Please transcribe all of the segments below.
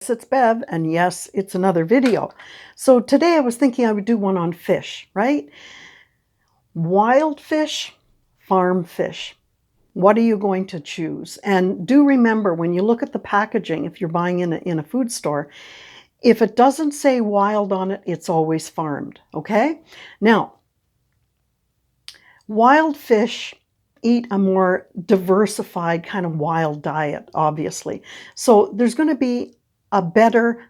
Yes, it's Bev, and yes, it's another video. So today I was thinking I would do one on fish, right? Wild fish, farm fish. What are you going to choose? And do remember when you look at the packaging, if you're buying in a food store, if it doesn't say wild on it, it's always farmed, okay? Now, wild fish eat a more diversified kind of wild diet, obviously. So there's going to be a better,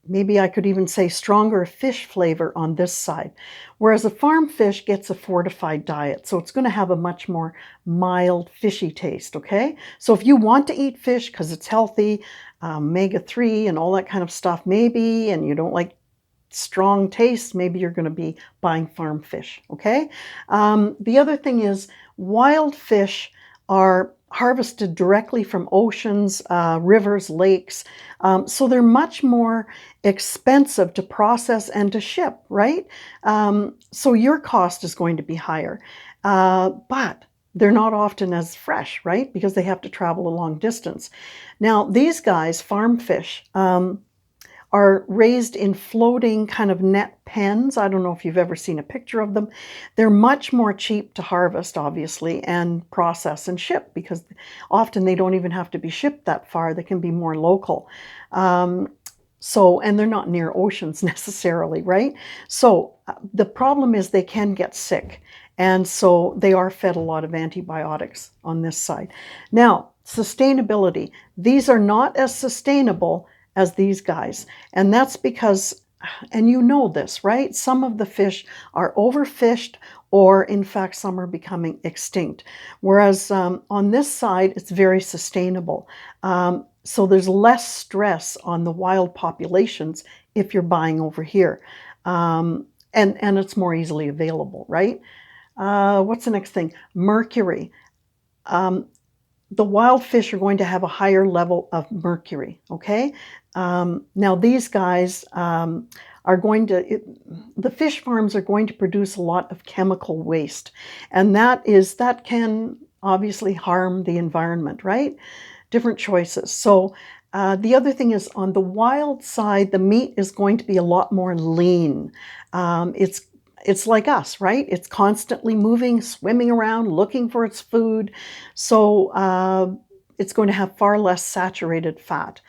maybe I could even say stronger fish flavor on this side. Whereas a farm fish gets a fortified diet. So it's going to have a much more mild fishy taste, okay? So if you want to eat fish because it's healthy, omega-3 and all that kind of stuff, maybe, and you don't like strong taste, maybe you're going to be buying farm fish, okay? The other thing is wild fish are harvested directly from oceans, rivers, lakes. So they're much more expensive to process and to ship, right? So your cost is going to be higher. But they're not often as fresh, right? Because they have to travel a long distance. Now, these guys, farm fish, are raised in floating kind of net pens. I don't know if you've ever seen a picture of them. They're much more cheap to harvest, obviously, and process and ship because often they don't even have to be shipped that far. They can be more local. And they're not near oceans necessarily, right? So the problem is they can get sick. And so they are fed a lot of antibiotics on this side. Now, sustainability. These are not as sustainable as these guys. And that's because, and you know this, right? Some of the fish are overfished, or in fact, some are becoming extinct. Whereas on this side, it's very sustainable. So there's less stress on the wild populations if you're buying over here. And it's more easily available, right? What's the next thing? Mercury. The wild fish are going to have a higher level of mercury, okay? Now these guys are going to, the fish farms are going to produce a lot of chemical waste. And that can obviously harm the environment, right? Different choices. So the other thing is on the wild side, the meat is going to be a lot more lean. It's like us, right? It's constantly moving, swimming around, looking for its food. So it's going to have far less saturated fat.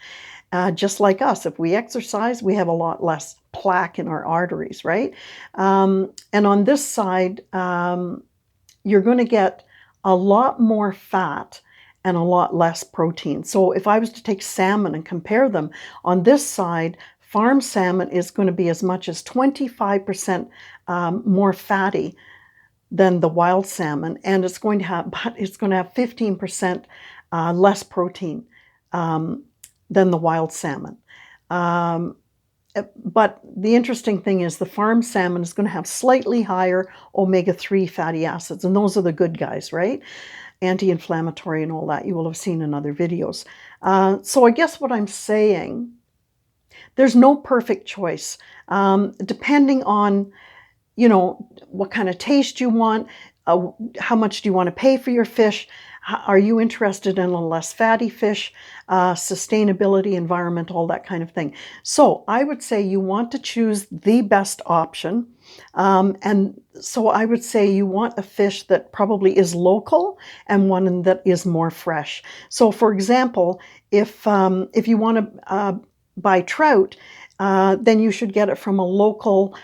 Just like us, if we exercise, we have a lot less plaque in our arteries, right? And on this side, you're going to get a lot more fat and a lot less protein. So if I was to take salmon and compare them, on this side, farm salmon is going to be as much as 25% more fatty than the wild salmon, and it's going to have 15% less protein than the wild salmon. But the interesting thing is the farm salmon is going to have slightly higher omega-3 fatty acids, and those are the good guys, right? Anti-inflammatory and all that you will have seen in other videos. So I guess what I'm saying, there's no perfect choice. Depending on, what kind of taste you want, how much do you want to pay for your fish, are you interested in a less fatty fish, sustainability, environment, all that kind of thing. So I would say you want to choose the best option. And so I would say you want a fish that probably is local and one that is more fresh. So for example, if you want to buy trout, then you should get it from a local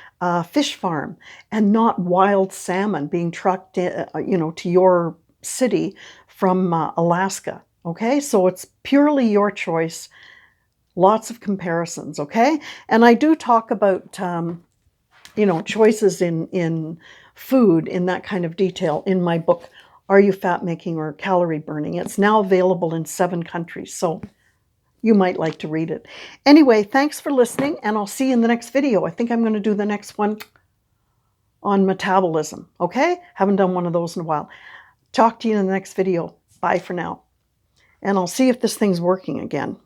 fish farm and not wild salmon being trucked to your city from Alaska. Okay, so it's purely your choice. Lots of comparisons. Okay, and I do talk about choices in food in that kind of detail in my book, Are You Fat Making or Calorie Burning? It's now available in 7 countries, so you might like to read it. Anyway, thanks for listening, and I'll see you in the next video. I think I'm going to do the next one on metabolism, okay? Haven't done one of those in a while. Talk to you in the next video. Bye for now. And I'll see if this thing's working again.